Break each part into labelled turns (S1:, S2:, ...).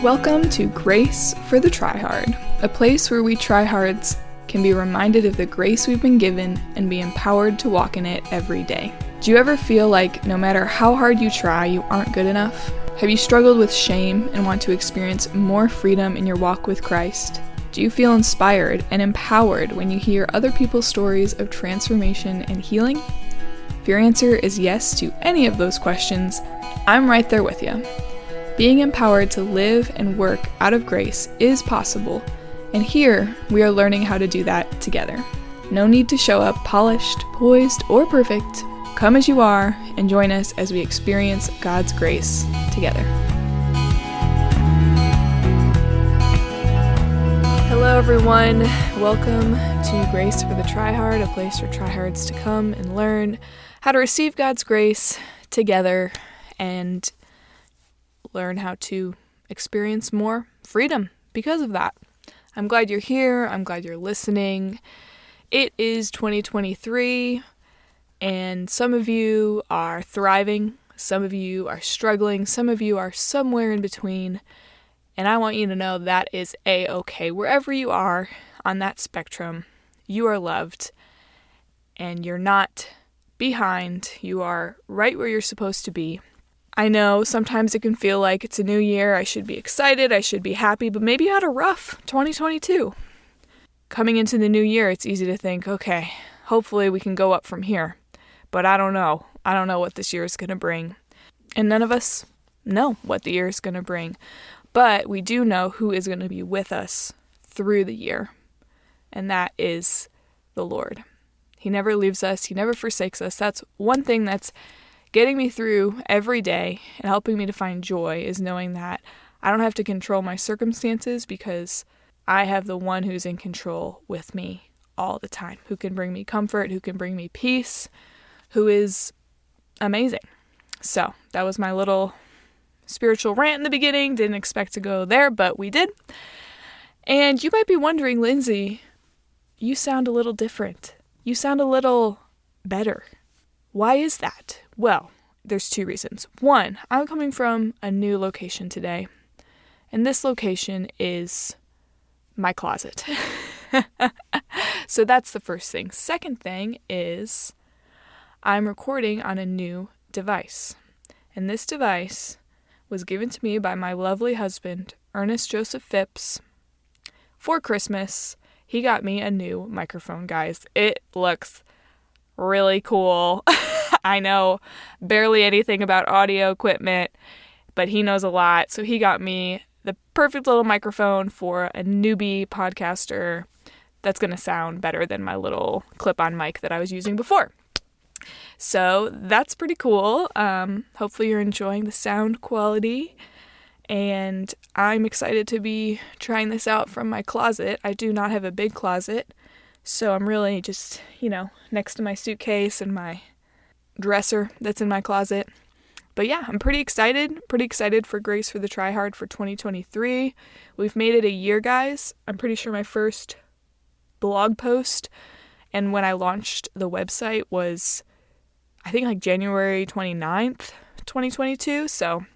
S1: Welcome to Grace for the Tryhard, a place where we tryhards can be reminded of the grace we've been given and be empowered to walk in it every day. Do you ever feel like no matter how hard you try, you aren't good enough? Have you struggled with shame and want to experience more freedom in your walk with Christ? Do you feel inspired and empowered when you hear other people's stories of transformation and healing? If your answer is yes to any of those questions, I'm right there with you. Being empowered to live and work out of grace is possible, and here we are learning how to do that together. No need to show up polished, poised, or perfect. Come as you are and join us as we experience God's grace together. Hello everyone, welcome to Grace for the Tryhard, a place for tryhards to come and learn how to receive God's grace together and learn how to experience more freedom because of that. I'm glad you're here. I'm glad you're listening. It is 2023, and some of you are thriving. Some of you are struggling. Some of you are somewhere in between. And I want you to know that is A-okay. Wherever you are on that spectrum, you are loved, and you're not behind. You are right where you're supposed to be. I know sometimes it can feel like it's a new year, I should be excited, I should be happy, but maybe you had a rough 2022. Coming into the new year, it's easy to think, okay, hopefully we can go up from here. But I don't know. I don't know what this year is going to bring. And none of us know what the year is going to bring. But we do know who is going to be with us through the year. And that is the Lord. He never leaves us. He never forsakes us. That's one thing that's getting me through every day and helping me to find joy, is knowing that I don't have to control my circumstances because I have the one who's in control with me all the time, who can bring me comfort, who can bring me peace, who is amazing. So that was my little spiritual rant in the beginning. Didn't expect to go there, but we did. And you might be wondering, Lindsay, you sound a little different. You sound a little better. Why is that? Well, there's two reasons. One, I'm coming from a new location today, and this location is my closet. So that's the first thing. Second thing is I'm recording on a new device, and this device was given to me by my lovely husband, Ernest Joseph Phipps, for Christmas. He got me a new microphone, guys. It looks really cool. I know barely anything about audio equipment, but he knows a lot. So he got me the perfect little microphone for a newbie podcaster that's going to sound better than my little clip-on mic that I was using before. So that's pretty cool. Hopefully you're enjoying the sound quality, and I'm excited to be trying this out from my closet. I do not have a big closet, so I'm really just, next to my suitcase and my dresser that's in my closet. But yeah, I'm pretty excited for Grace for the Tryhard for 2023. We've made it a year, guys. I'm pretty sure my first blog post and when I launched the website was, I think, like January 29th, 2022. So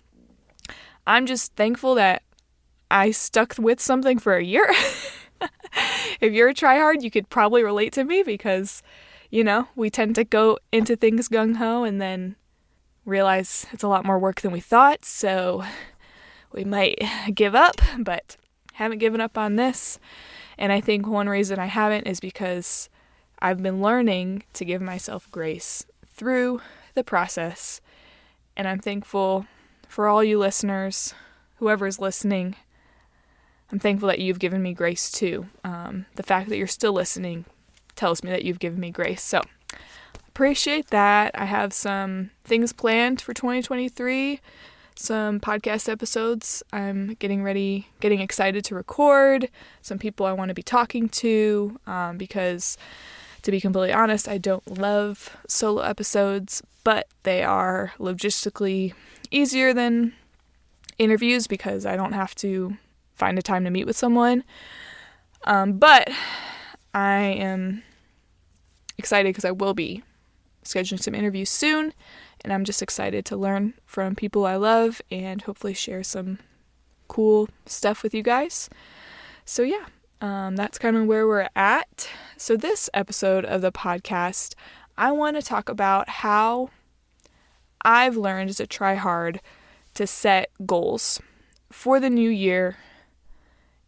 S1: I'm just thankful that I stuck with something for a year. If you're a tryhard, you could probably relate to me because, we tend to go into things gung-ho and then realize it's a lot more work than we thought. So we might give up, but haven't given up on this. And I think one reason I haven't is because I've been learning to give myself grace through the process. And I'm thankful for all you listeners, whoever's listening. I'm thankful that you've given me grace too. The fact that you're still listening tells me that you've given me grace. So appreciate that. I have some things planned for 2023, some podcast episodes I'm getting excited to record, some people I want to be talking to, because to be completely honest, I don't love solo episodes, but they are logistically easier than interviews because I don't have to find a time to meet with someone. But I am excited because I will be scheduling some interviews soon, and I'm just excited to learn from people I love and hopefully share some cool stuff with you guys. So yeah, that's kind of where we're at. So this episode of the podcast, I want to talk about how I've learned as a Tryhard to set goals for the new year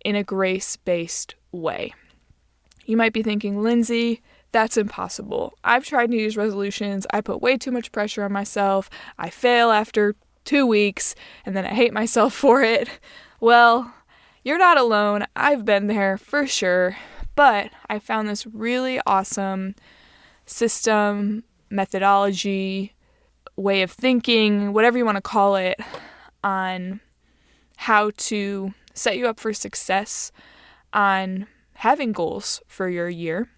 S1: in a grace-based way. You might be thinking, Lindsay, that's impossible. I've tried New Year's resolutions. I put way too much pressure on myself. I fail after 2 weeks, and then I hate myself for it. Well, you're not alone. I've been there for sure, but I found this really awesome system, methodology, way of thinking, whatever you want to call it, on how to set you up for success on having goals for your year,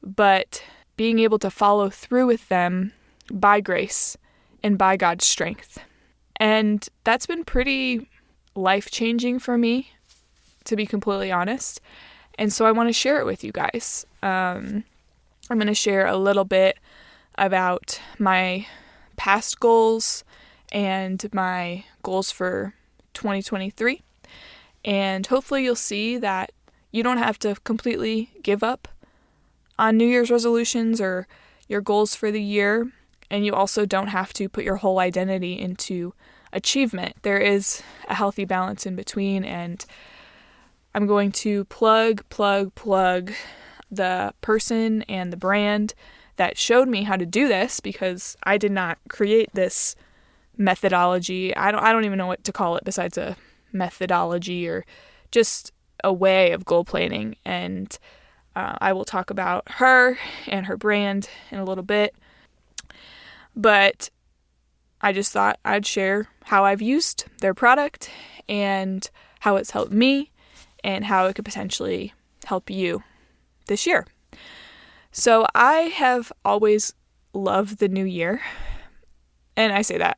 S1: but being able to follow through with them by grace and by God's strength. And that's been pretty life-changing for me, to be completely honest. And so I want to share it with you guys. I'm going to share a little bit about my past goals and my goals for 2023. And hopefully you'll see that you don't have to completely give up on New Year's resolutions or your goals for the year. And you also don't have to put your whole identity into achievement. There is a healthy balance in between. And I'm going to plug the person and the brand that showed me how to do this, because I did not create this methodology. I don't even know what to call it besides a methodology or just a way of goal planning. And I will talk about her and her brand in a little bit. But I just thought I'd share how I've used their product and how it's helped me and how it could potentially help you this year. So I have always loved the new year. And I say that.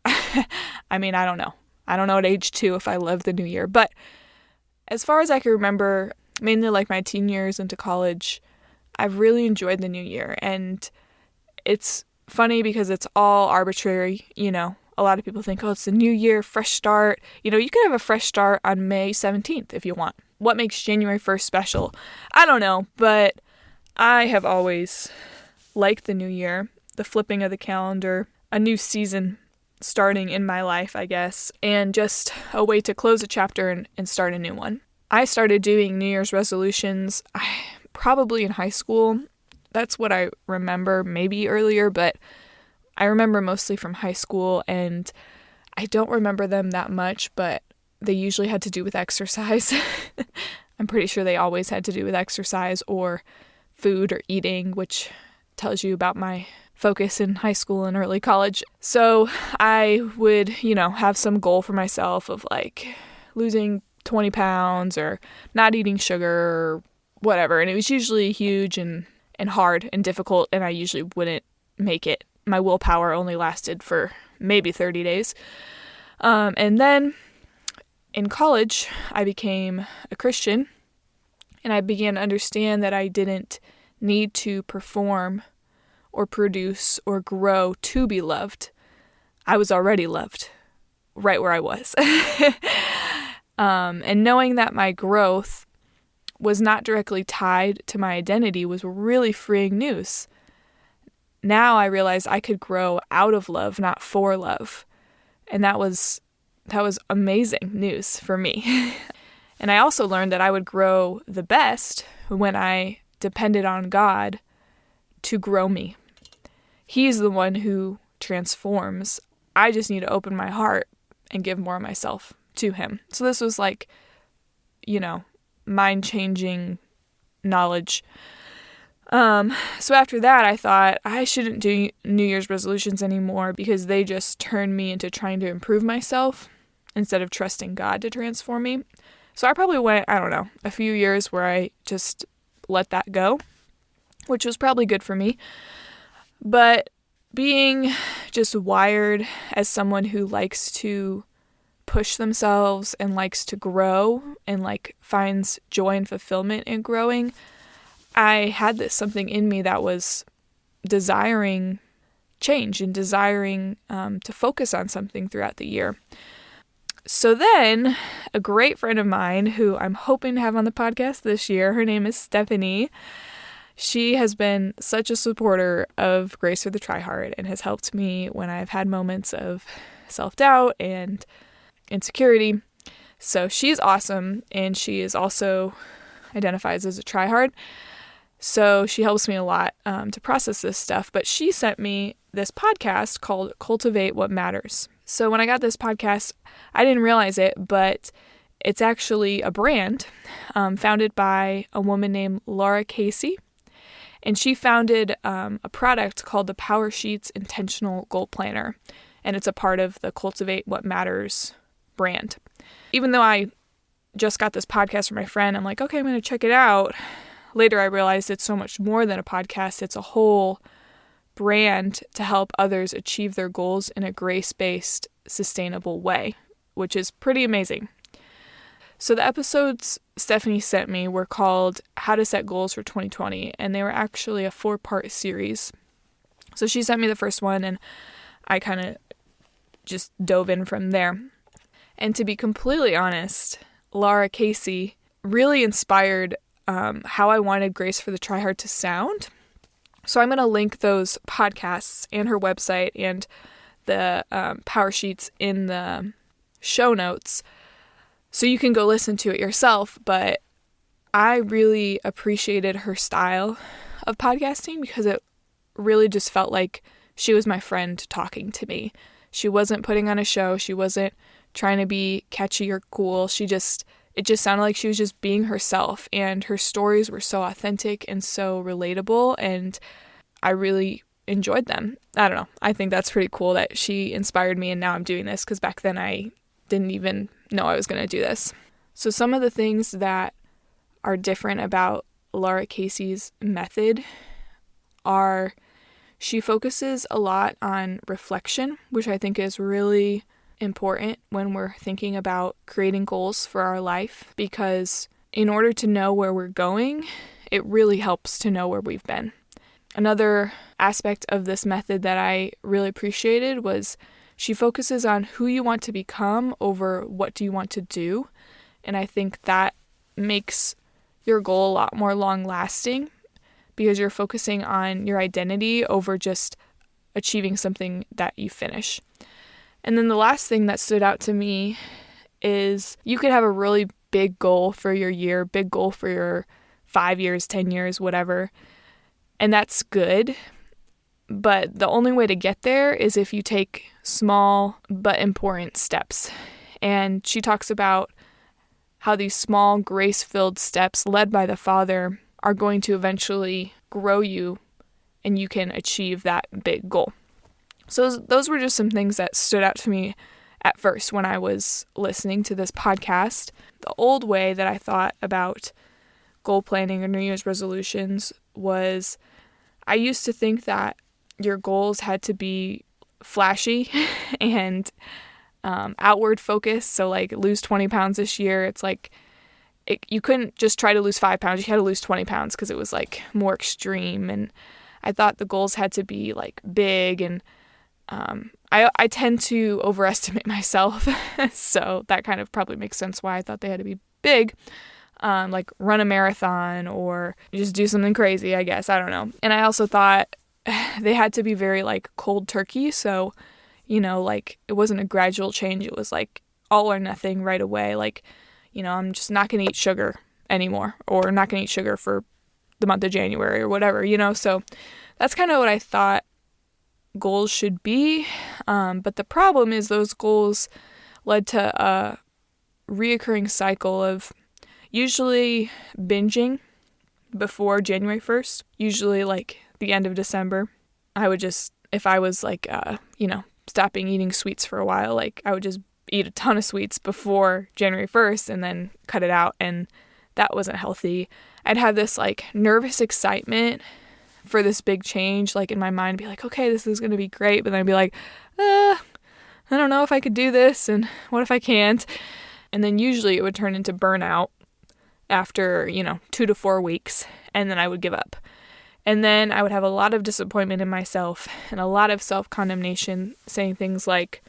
S1: I mean, I don't know. I don't know at age 2 if I love the new year. But as far as I can remember, mainly like my teen years into college, I've really enjoyed the new year. And it's funny because it's all arbitrary. You know, a lot of people think, oh, it's the new year, fresh start. You know, you could have a fresh start on May 17th if you want. What makes January 1st special? I don't know, but I have always liked the new year, the flipping of the calendar, a new season starting in my life, I guess, and just a way to close a chapter and start a new one. I started doing New Year's resolutions probably in high school. That's what I remember, maybe earlier, but I remember mostly from high school, and I don't remember them that much, but they usually had to do with exercise. I'm pretty sure they always had to do with exercise or food or eating, which tells you about my focus in high school and early college. So I would, have some goal for myself of like losing 20 pounds or not eating sugar or whatever. And it was usually huge and hard and difficult, and I usually wouldn't make it. My willpower only lasted for maybe 30 days. And then in college, I became a Christian, and I began to understand that I didn't need to perform or produce or grow to be loved. I was already loved right where I was. And knowing that my growth was not directly tied to my identity was really freeing news. Now I realized I could grow out of love, not for love. And that was amazing news for me. And I also learned that I would grow the best when I depended on God to grow me. He's the one who transforms. I just need to open my heart and give more of myself to him. So this was like, mind-changing knowledge. So after that, I thought I shouldn't do New Year's resolutions anymore because they just turned me into trying to improve myself instead of trusting God to transform me. So I probably went, a few years where I just let that go, which was probably good for me. But being just wired as someone who likes to push themselves and likes to grow and finds joy and fulfillment in growing, I had something in me that was desiring change and desiring to focus on something throughout the year. So then a great friend of mine who I'm hoping to have on the podcast this year, her name is Stephanie. She has been such a supporter of Grace for the Tryhard and has helped me when I've had moments of self-doubt and insecurity. So she's awesome, and she is also identifies as a tryhard. So she helps me a lot to process this stuff. But she sent me this podcast called Cultivate What Matters. So when I got this podcast, I didn't realize it, but it's actually a brand founded by a woman named Laura Casey. And she founded a product called the Power Sheets Intentional Goal Planner. And it's a part of the Cultivate What Matters brand. Even though I just got this podcast from my friend, I'm like, okay, I'm going to check it out. Later, I realized it's so much more than a podcast. It's a whole brand to help others achieve their goals in a grace-based, sustainable way, which is pretty amazing. So the episodes Stephanie sent me were called How to Set Goals for 2020, and they were actually a 4-part series. So she sent me the first one, and I kind of just dove in from there. And to be completely honest, Laura Casey really inspired how I wanted Grace for the Tryhard to sound. So I'm going to link those podcasts and her website and the power sheets in the show notes so you can go listen to it yourself. But I really appreciated her style of podcasting because it really just felt like she was my friend talking to me. She wasn't putting on a show. She wasn't trying to be catchy or cool. It just sounded like she was just being herself, and her stories were so authentic and so relatable, and I really enjoyed them. I don't know. I think that's pretty cool that she inspired me, and now I'm doing this, because back then I didn't even know I was going to do this. So some of the things that are different about Laura Casey's method are she focuses a lot on reflection, which I think is really important when we're thinking about creating goals for our life, because in order to know where we're going, it really helps to know where we've been. Another aspect of this method that I really appreciated was she focuses on who you want to become over what do you want to do. And I think that makes your goal a lot more long-lasting because you're focusing on your identity over just achieving something that you finish. And then the last thing that stood out to me is you could have a really big goal for your year, big goal for your 5 years, 10 years, whatever. And that's good. But the only way to get there is if you take small but important steps. And she talks about how these small, grace-filled steps led by the Father are going to eventually grow you and you can achieve that big goal. So those were just some things that stood out to me at first when I was listening to this podcast. The old way that I thought about goal planning or New Year's resolutions was I used to think that your goals had to be flashy and outward focused. So like lose 20 pounds this year. It's like you couldn't just try to lose 5 pounds. You had to lose 20 pounds because it was like more extreme. And I thought the goals had to be like big, and I tend to overestimate myself, so that kind of probably makes sense why I thought they had to be big, like run a marathon or just do something crazy, I guess. I don't know. And I also thought they had to be very like cold turkey, so, like it wasn't a gradual change. It was like all or nothing right away. Like, I'm just not going to eat sugar anymore, or not going to eat sugar for the month of January or whatever, so that's kind of what I thought goals should be, but the problem is those goals led to a reoccurring cycle of usually binging before January 1st, usually like the end of December. I would just, if I was like, stopping eating sweets for a while, like I would just eat a ton of sweets before January 1st and then cut it out, and that wasn't healthy. I'd have this like nervous excitement for this big change, like in my mind, be like, okay, this is going to be great. But then I'd be like, I don't know if I could do this, and what if I can't? And then usually it would turn into burnout after, 2 to 4 weeks, and then I would give up. And then I would have a lot of disappointment in myself and a lot of self-condemnation, saying things like,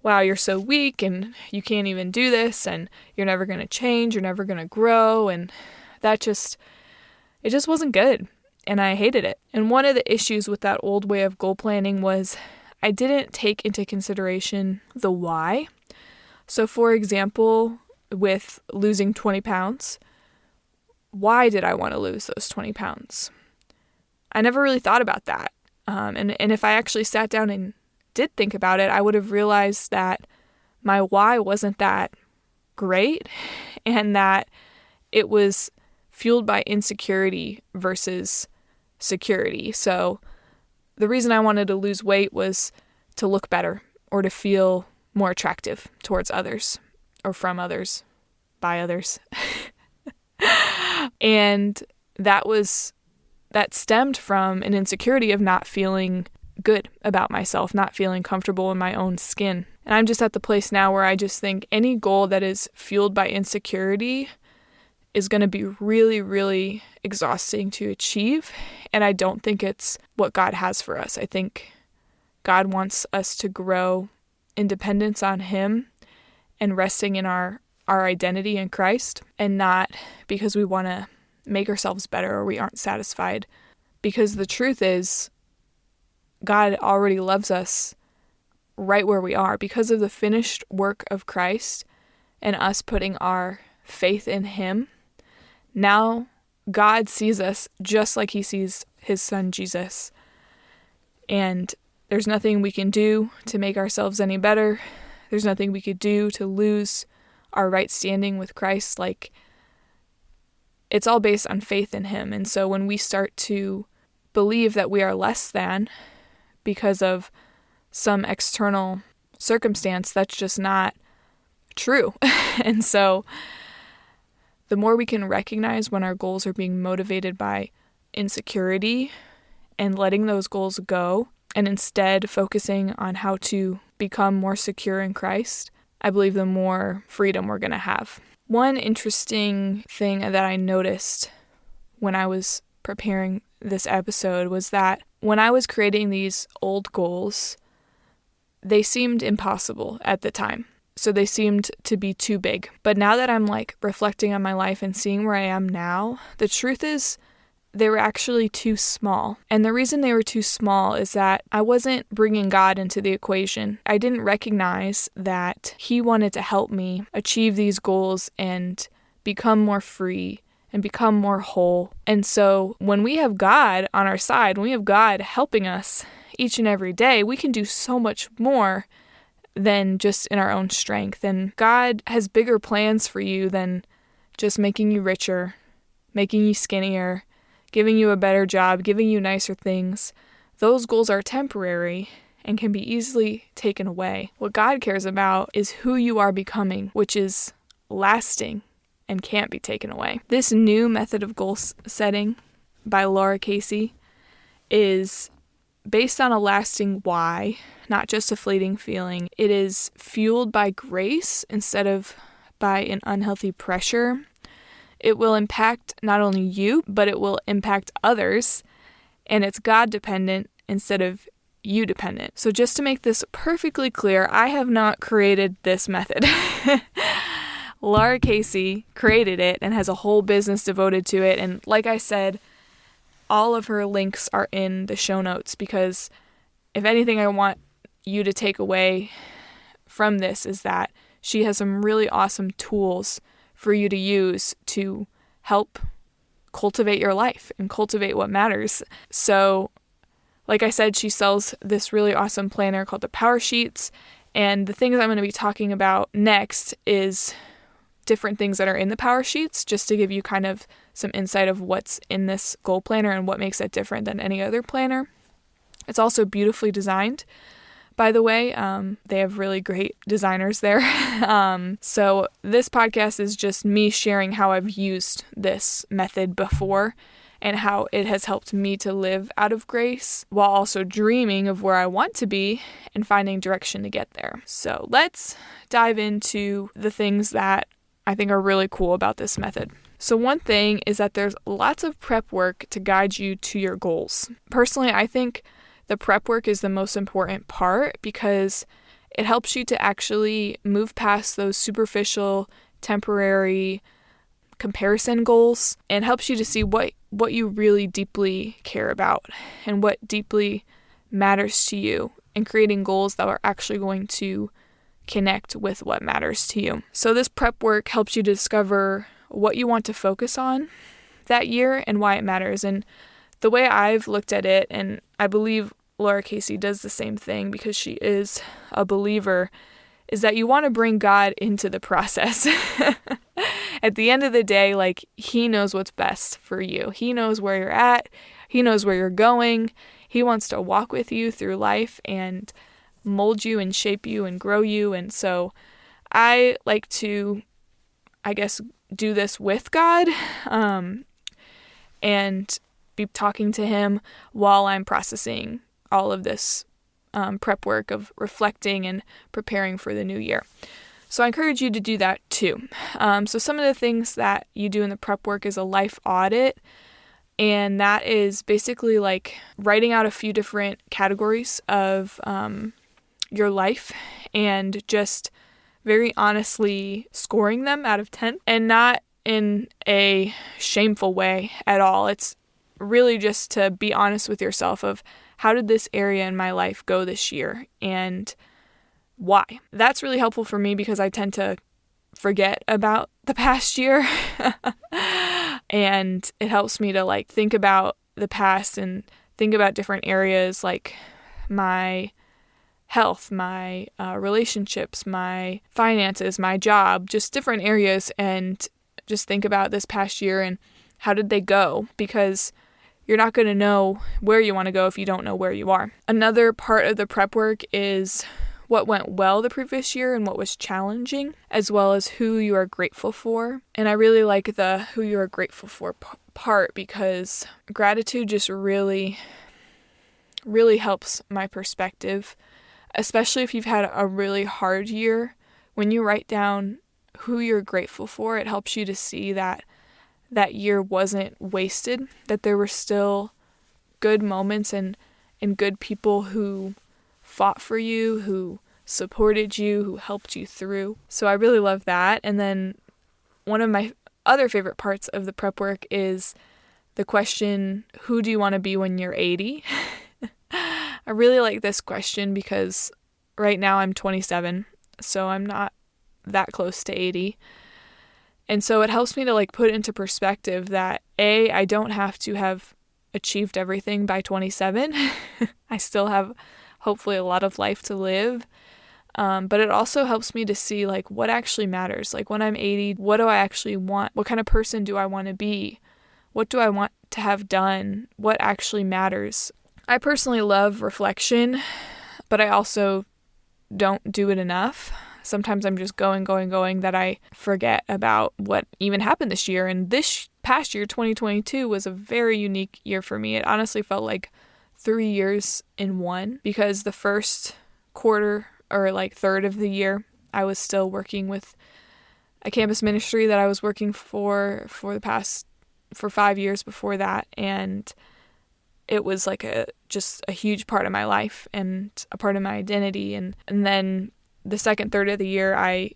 S1: wow, you're so weak and you can't even do this and you're never going to change, you're never going to grow. And it just wasn't good. And I hated it. And one of the issues with that old way of goal planning was I didn't take into consideration the why. So for example, with losing 20 pounds, why did I want to lose those 20 pounds? I never really thought about that. And if I actually sat down and did think about it, I would have realized that my why wasn't that great and that it was fueled by insecurity versus security. So the reason I wanted to lose weight was to look better or to feel more attractive towards others or from others, by others. And that stemmed from an insecurity of not feeling good about myself, not feeling comfortable in my own skin. And I'm just at the place now where I just think any goal that is fueled by insecurity is going to be really, really exhausting to achieve. And I don't think it's what God has for us. I think God wants us to grow in dependence on Him and resting in our identity in Christ, and not because we want to make ourselves better or we aren't satisfied. Because the truth is, God already loves us right where we are because of the finished work of Christ and us putting our faith in Him. Now God sees us just like He sees His Son Jesus. And there's nothing we can do to make ourselves any better. There's nothing we could do to lose our right standing with Christ. Like, it's all based on faith in Him. And so when we start to believe that we are less than because of some external circumstance, that's just not true. And so the more we can recognize when our goals are being motivated by insecurity and letting those goals go, and instead focusing on how to become more secure in Christ, I believe the more freedom we're going to have. One interesting thing that I noticed when I was preparing this episode was that when I was creating these old goals, they seemed impossible at the time. So they seemed to be too big. But now that I'm reflecting on my life and seeing where I am now, the truth is they were actually too small. And the reason they were too small is that I wasn't bringing God into the equation. I didn't recognize that He wanted to help me achieve these goals and become more free and become more whole. And so when we have God on our side, when we have God helping us each and every day, we can do so much more than just in our own strength. And God has bigger plans for you than just making you richer, making you skinnier, giving you a better job, giving you nicer things. Those goals are temporary and can be easily taken away. What God cares about is who you are becoming, which is lasting and can't be taken away. This new method of goal setting by Laura Casey is based on a lasting why, not just a fleeting feeling. It is fueled by grace instead of by an unhealthy pressure. It will impact not only you, but it will impact others, and it's God-dependent instead of you-dependent. So just to make this perfectly clear, I have not created this method. Laura Casey created it and has a whole business devoted to it, and like I said, all of her links are in the show notes, because if anything I want you to take away from this is that she has some really awesome tools for you to use to help cultivate your life and cultivate what matters. So, like I said, she sells this really awesome planner called the Power Sheets, and the things I'm going to be talking about next is different things that are in the Power Sheets, just to give you kind of some insight of what's in this goal planner and what makes it different than any other planner. It's also beautifully designed, by the way. They have really great designers there. So this podcast is just me sharing how I've used this method before and how it has helped me to live out of grace while also dreaming of where I want to be and finding direction to get there. So let's dive into the things that I think are really cool about this method. So one thing is that there's lots of prep work to guide you to your goals. Personally, I think the prep work is the most important part, because it helps you to actually move past those superficial, temporary comparison goals and helps you to see what you really deeply care about and what deeply matters to you, and creating goals that are actually going to connect with what matters to you. So this prep work helps you discover what you want to focus on that year and why it matters. And the way I've looked at it, and I believe Laura Casey does the same thing because she is a believer, is that you want to bring God into the process. At the end of the day, like, he knows what's best for you. He knows where you're at. He knows where you're going. He wants to walk with you through life and mold you and shape you and grow you. And so I like to, I guess, do this with God and be talking to him while I'm processing all of this prep work of reflecting and preparing for the new year. So I encourage you to do that too. So some of the things that you do in the prep work is a life audit. And that is basically like writing out a few different categories of your life and just very honestly scoring them out of 10, and not in a shameful way at all. It's really just to be honest with yourself of how did this area in my life go this year and why. That's really helpful for me because I tend to forget about the past year and it helps me to like think about the past and think about different areas like my health, my relationships, my finances, my job, just different areas, and just think about this past year and how did they go, because you're not going to know where you want to go if you don't know where you are. Another part of the prep work is what went well the previous year and what was challenging, as well as who you are grateful for. And I really like the who you are grateful for part because gratitude just really, really helps my perspective, especially if you've had a really hard year. When you write down who you're grateful for, it helps you to see that that year wasn't wasted, that there were still good moments and good people who fought for you, who supported you, who helped you through. So I really love that. And then one of my other favorite parts of the prep work is the question, who do you want to be when you're 80? I really like this question because right now I'm 27, so I'm not that close to 80. And so it helps me to like put into perspective that I don't have to have achieved everything by 27. I still have hopefully a lot of life to live. But it also helps me to see like what actually matters. Like when I'm 80, what do I actually want? What kind of person do I want to be? What do I want to have done? What actually matters? I personally love reflection, but I also don't do it enough. Sometimes I'm just going that I forget about what even happened this year. And this past year, 2022, was a very unique year for me. It honestly felt like 3 years in one, because the first quarter or like third of the year, I was still working with a campus ministry that I was working for 5 years before that. And it was like just a huge part of my life and a part of my identity. And then the second third of the year, I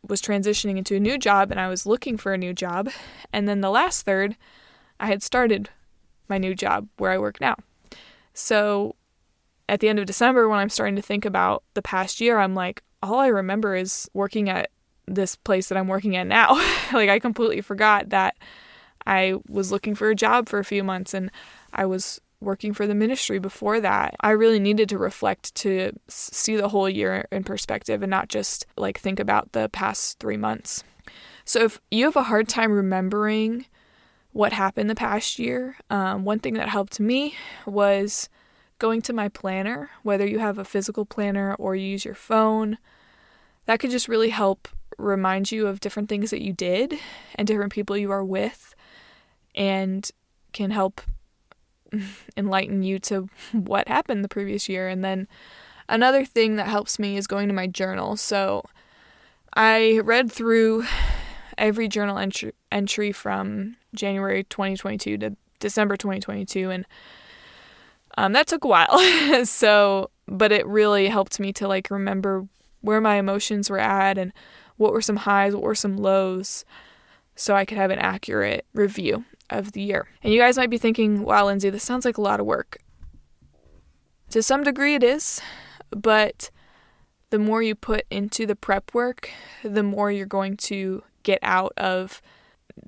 S1: was transitioning into a new job and I was looking for a new job. And then the last third, I had started my new job where I work now. So at the end of December, when I'm starting to think about the past year, I'm like, all I remember is working at this place that I'm working at now. Like I completely forgot that I was looking for a job for a few months and I was working for the ministry before that. I really needed to reflect to see the whole year in perspective and not just like think about the past 3 months. So if you have a hard time remembering what happened the past year, one thing that helped me was going to my planner, whether you have a physical planner or you use your phone. That could just really help remind you of different things that you did and different people you are with, and can help enlighten you to what happened the previous year. And then another thing that helps me is going to my journal. So I read through every journal entry from January 2022 to December 2022, and that took a while. So but it really helped me to like remember where my emotions were at and what were some highs, what were some lows, so I could have an accurate review of the year. And you guys might be thinking, wow, Lindsay, this sounds like a lot of work. To some degree it is, but the more you put into the prep work, the more you're going to get out of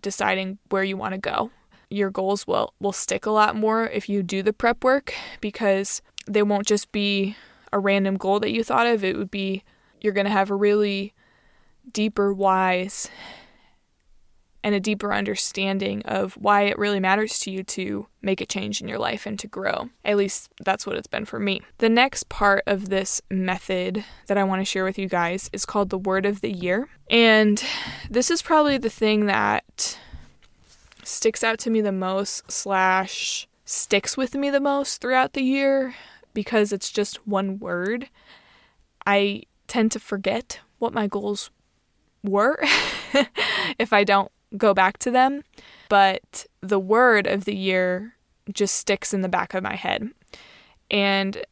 S1: deciding where you want to go. Your goals will stick a lot more if you do the prep work, because they won't just be a random goal that you thought of. It would be, you're going to have a really deeper whys and a deeper understanding of why it really matters to you to make a change in your life and to grow. At least that's what it's been for me. The next part of this method that I want to share with you guys is called the Word of the Year. And this is probably the thing that sticks out to me the most / sticks with me the most throughout the year, because it's just one word. I tend to forget what my goals were if I don't go back to them, but the word of the year just sticks in the back of my head. And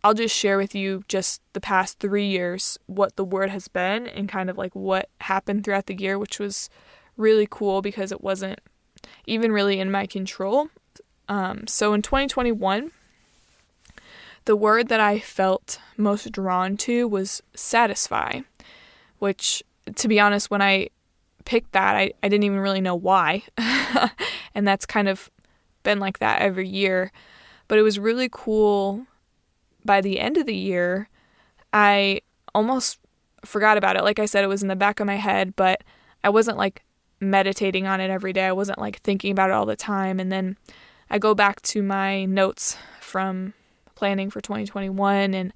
S1: I'll just share with you just the past 3 years what the word has been and kind of like what happened throughout the year, which was really cool because it wasn't even really in my control. So in 2021, the word that I felt most drawn to was satisfy, which, to be honest, when I picked that, I didn't even really know why. And that's kind of been like that every year. But it was really cool. By the end of the year, I almost forgot about it. Like I said, it was in the back of my head, but I wasn't like meditating on it every day. I wasn't like thinking about it all the time. And then I go back to my notes from planning for 2021, and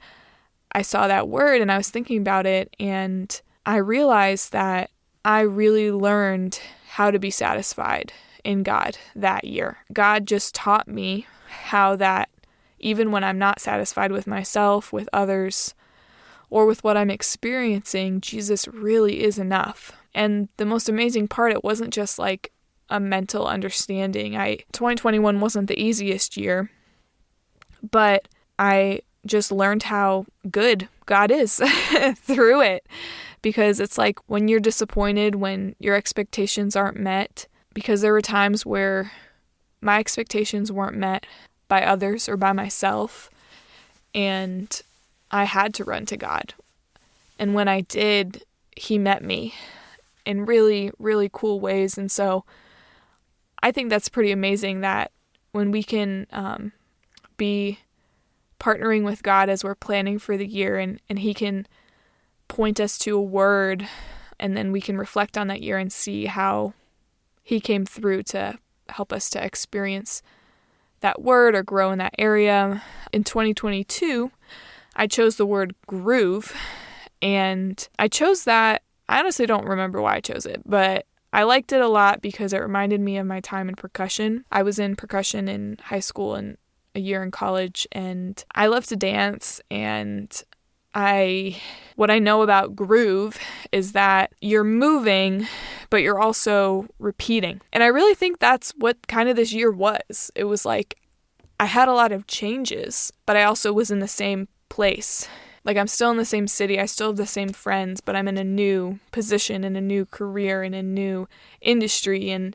S1: I saw that word and I was thinking about it, and I realized that I really learned how to be satisfied in God that year. God just taught me how that even when I'm not satisfied with myself, with others, or with what I'm experiencing, Jesus really is enough. And the most amazing part, it wasn't just like a mental understanding. 2021 wasn't the easiest year, but I just learned how good God is through it. Because it's like when you're disappointed, when your expectations aren't met, because there were times where my expectations weren't met by others or by myself, and I had to run to God. And when I did, He met me in really, really cool ways. And so I think that's pretty amazing that when we can be partnering with God as we're planning for the year, and He can point us to a word, and then we can reflect on that year and see how He came through to help us to experience that word or grow in that area. In 2022, I chose the word groove, and I chose that. I honestly don't remember why I chose it, but I liked it a lot because it reminded me of my time in percussion. I was in percussion in high school and a year in college, and I love to dance, and what I know about groove is that you're moving, but you're also repeating. And I really think that's what kind of this year was. It was like I had a lot of changes, but I also was in the same place. Like I'm still in the same city, I still have the same friends, but I'm in a new position, in a new career, in a new industry, and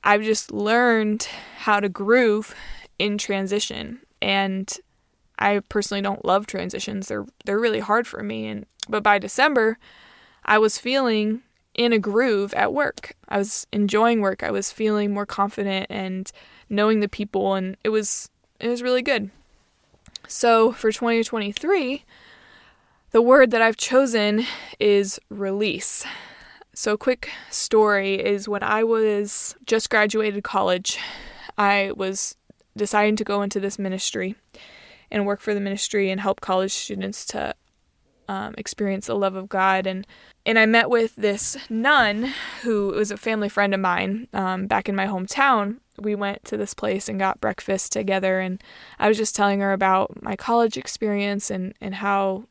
S1: I've just learned how to groove in transition. And I personally don't love transitions. They're really hard for me. But by December, I was feeling in a groove at work. I was enjoying work. I was feeling more confident and knowing the people, and it was really good. So for 2023, the word that I've chosen is release. So a quick story is when I was just graduated college, I was deciding to go into this ministry and work for the ministry and help college students to experience the love of God. And I met with this nun who was a family friend of mine back in my hometown. We went to this place and got breakfast together, and I was just telling her about my college experience and how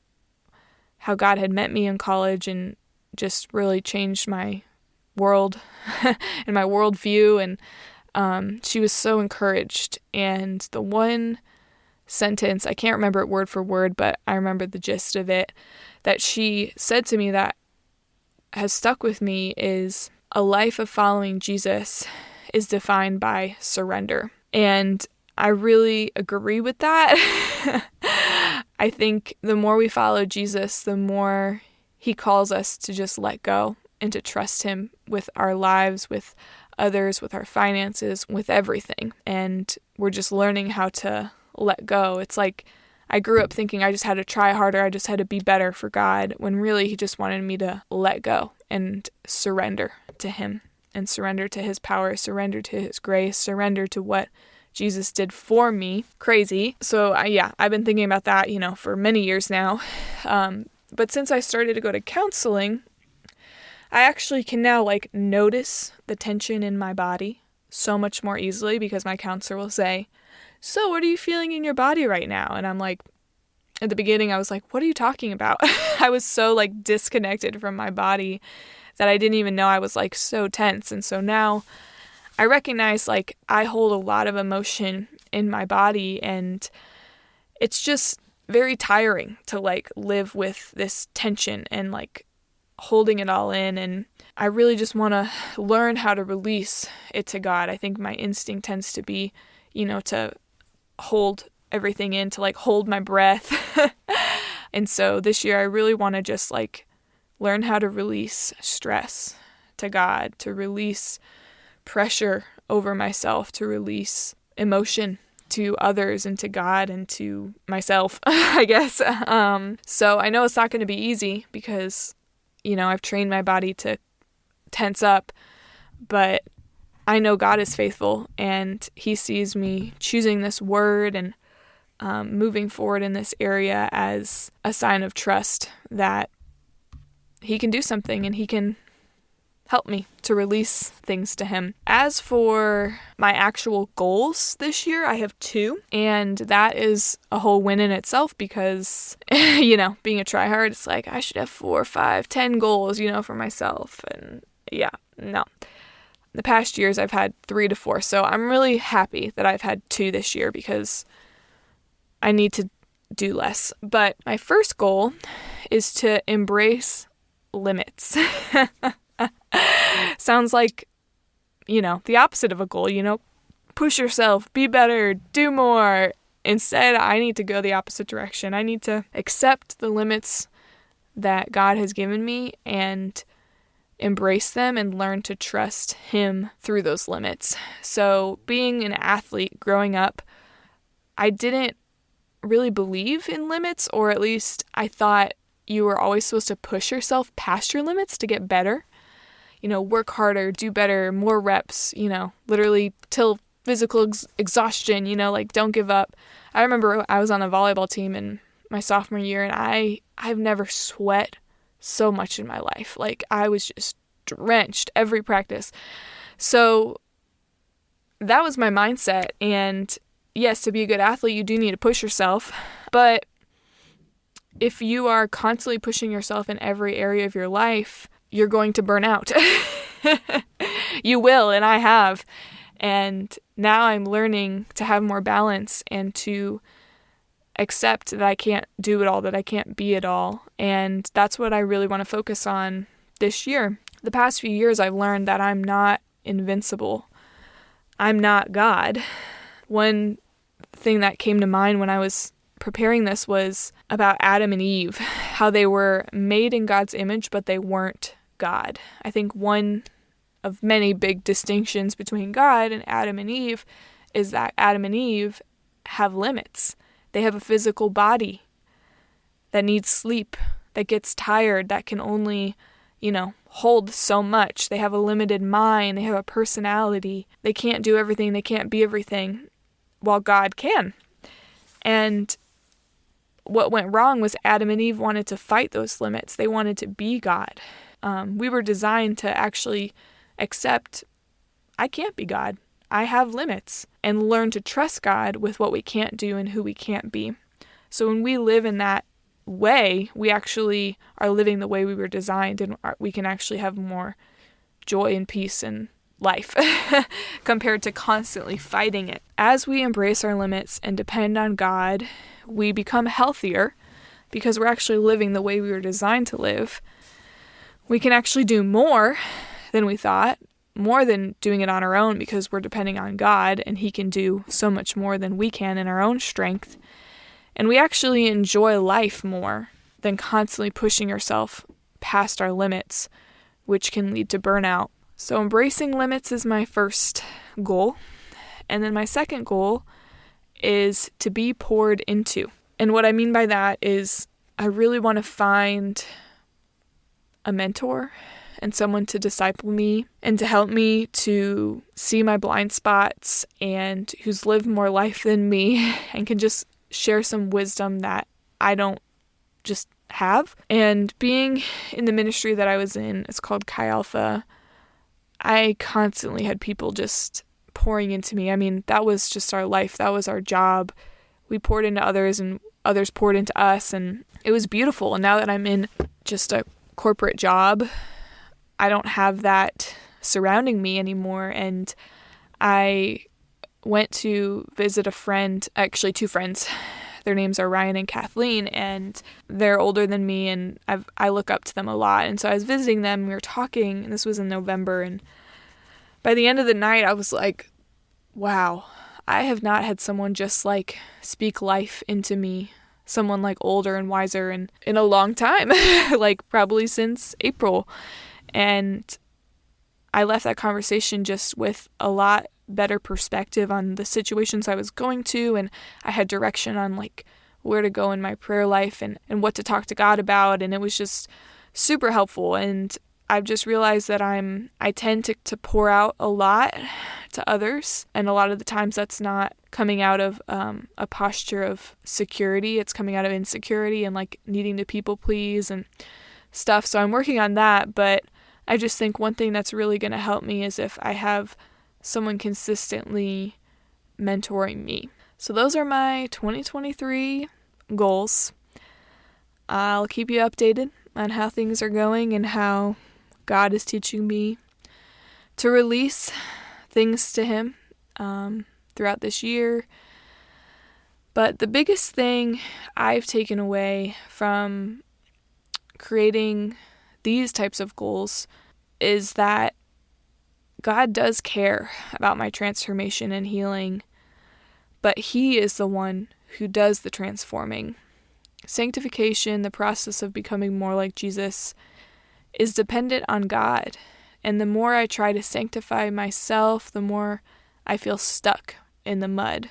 S1: God had met me in college and just really changed my world and my worldview. And she was so encouraged. And the one sentence. I can't remember it word for word, but I remember the gist of it, that she said to me that has stuck with me is, a life of following Jesus is defined by surrender. And I really agree with that. I think the more we follow Jesus, the more he calls us to just let go and to trust him with our lives, with others, with our finances, with everything. And we're just learning how to let go. It's like I grew up thinking I just had to try harder, I just had to be better for God, when really he just wanted me to let go and surrender to him and surrender to his power, surrender to his grace, surrender to what Jesus did for me. Crazy. So I've been thinking about that, for many years now. But since I started to go to counseling, I actually can now notice the tension in my body so much more easily, because my counselor will say, "So what are you feeling in your body right now?" And I'm like, at the beginning, I was like, "What are you talking about?" I was so disconnected from my body that I didn't even know I was so tense. And so now I recognize I hold a lot of emotion in my body, and it's just very tiring to live with this tension and holding it all in. And I really just want to learn how to release it to God. I think my instinct tends to be, to hold everything in, to hold my breath. And so this year I really want to just learn how to release stress to God, to release pressure over myself, to release emotion to others and to God and to myself, I guess. So I know it's not going to be easy, because, I've trained my body to tense up, but I know God is faithful, and he sees me choosing this word and moving forward in this area as a sign of trust that he can do something and he can help me to release things to him. As for my actual goals this year, I have 2, and that is a whole win in itself, because, being a tryhard, it's I should have 4, 5, 10 goals, for myself. And no. The past years I've had 3 to 4, so I'm really happy that I've had 2 this year, because I need to do less. But my first goal is to embrace limits. Sounds like, the opposite of a goal, push yourself, be better, do more. Instead, I need to go the opposite direction. I need to accept the limits that God has given me and embrace them and learn to trust him through those limits. So being an athlete growing up, I didn't really believe in limits, or at least I thought you were always supposed to push yourself past your limits to get better. Work harder, do better, more reps, literally till physical exhaustion, don't give up. I remember I was on the volleyball team in my sophomore year, and I've never sweat so much in my life. I was just drenched every practice. So that was my mindset. And yes, to be a good athlete, you do need to push yourself. But if you are constantly pushing yourself in every area of your life, you're going to burn out. You will, and I have. And now I'm learning to have more balance and to accept that I can't do it all, that I can't be it all. And that's what I really want to focus on this year. The past few years, I've learned that I'm not invincible. I'm not God. One thing that came to mind when I was preparing this was about Adam and Eve, how they were made in God's image, but they weren't God. I think one of many big distinctions between God and Adam and Eve is that Adam and Eve have limits. They have a physical body that needs sleep, that gets tired, that can only, hold so much. They have a limited mind. They have a personality. They can't do everything. They can't be everything, while God can. And what went wrong was Adam and Eve wanted to fight those limits. They wanted to be God. We were designed to actually accept, I can't be God. I have limits, and learn to trust God with what we can't do and who we can't be. So when we live in that way, we actually are living the way we were designed, and we can actually have more joy and peace and life compared to constantly fighting it. As we embrace our limits and depend on God, we become healthier because we're actually living the way we were designed to live. We can actually do more than we thought, more than doing it on our own because we're depending on God, and He can do so much more than we can in our own strength. And we actually enjoy life more than constantly pushing ourselves past our limits, which can lead to burnout. So embracing limits is my first goal. And then my second goal is to be poured into. And what I mean by that is I really want to find a mentor and someone to disciple me and to help me to see my blind spots and who's lived more life than me and can just share some wisdom that I don't just have. And being in the ministry that I was in, it's called Chi Alpha, I constantly had people just pouring into me. I mean, that was just our life. That was our job. We poured into others and others poured into us, and it was beautiful. And now that I'm in just a corporate job, I don't have that surrounding me anymore. And I went to visit a friend, actually 2 friends. Their names are Ryan and Kathleen, and they're older than me, and I look up to them a lot. And so I was visiting them, we were talking, and this was in November, and by the end of the night, I was like, wow, I have not had someone just like speak life into me, someone like older and wiser and in a long time, like probably since April. And I left that conversation just with a lot better perspective on the situations I was going to, and I had direction on like where to go in my prayer life and what to talk to God about, and it was just super helpful. And I've just realized that I tend to pour out a lot to others, and a lot of the times that's not coming out of a posture of security. It's coming out of insecurity and like needing to people please and stuff. So I'm working on that, but I just think one thing that's really going to help me is if I have someone consistently mentoring me. So those are my 2023 goals. I'll keep you updated on how things are going and how God is teaching me to release things to Him throughout this year. But the biggest thing I've taken away from creating these types of goals is that God does care about my transformation and healing, but He is the one who does the transforming. Sanctification, the process of becoming more like Jesus, is dependent on God. And the more I try to sanctify myself, the more I feel stuck in the mud.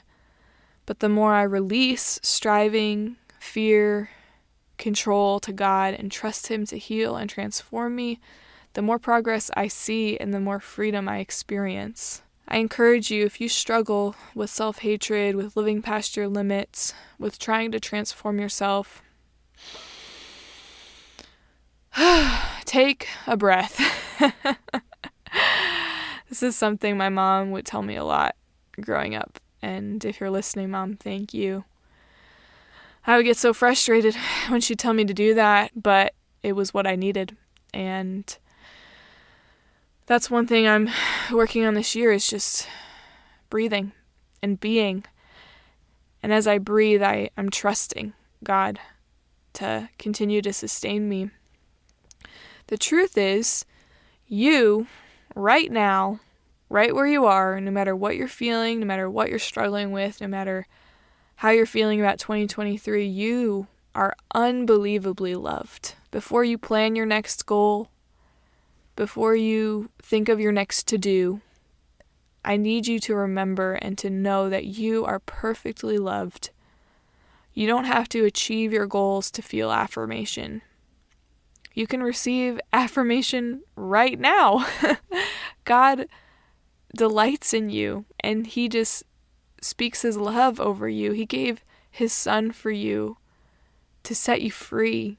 S1: But the more I release striving, fear, control to God and trust Him to heal and transform me, the more progress I see and the more freedom I experience. I encourage you, if you struggle with self-hatred, with living past your limits, with trying to transform yourself, take a breath. This is something my mom would tell me a lot growing up. And if you're listening, Mom, thank you. I would get so frustrated when she'd tell me to do that, but it was what I needed. And that's one thing I'm working on this year is just breathing and being. And as I breathe, I'm trusting God to continue to sustain me. The truth is, you, right now, right where you are, no matter what you're feeling, no matter what you're struggling with, no matter how you're feeling about 2023, you are unbelievably loved. Before you plan your next goal, before you think of your next to-do, I need you to remember and to know that you are perfectly loved. You don't have to achieve your goals to feel affirmation. You can receive affirmation right now. God delights in you, and He just speaks His love over you. He gave His Son for you to set you free,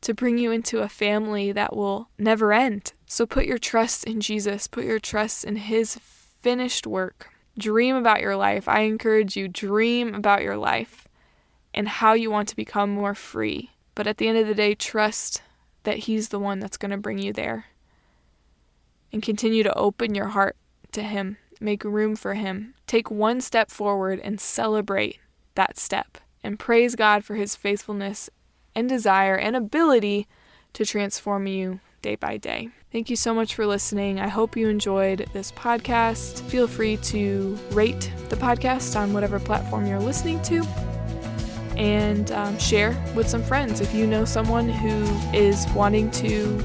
S1: to bring you into a family that will never end. So put your trust in Jesus. Put your trust in His finished work. Dream about your life. I encourage you, dream about your life and how you want to become more free. But at the end of the day, trust that He's the one that's going to bring you there. And continue to open your heart to Him. Make room for Him. Take one step forward and celebrate that step. And praise God for His faithfulness and desire and ability to transform you day by day. Thank you so much for listening. I hope you enjoyed this podcast. Feel free to rate the podcast on whatever platform you're listening to, and share with some friends. If you know someone who is wanting to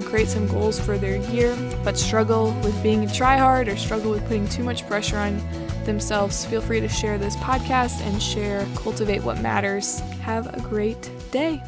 S1: create some goals for their year but struggle with being a tryhard or struggle with putting too much pressure on themselves, feel free to share this podcast and share Cultivate What Matters. Have a great day.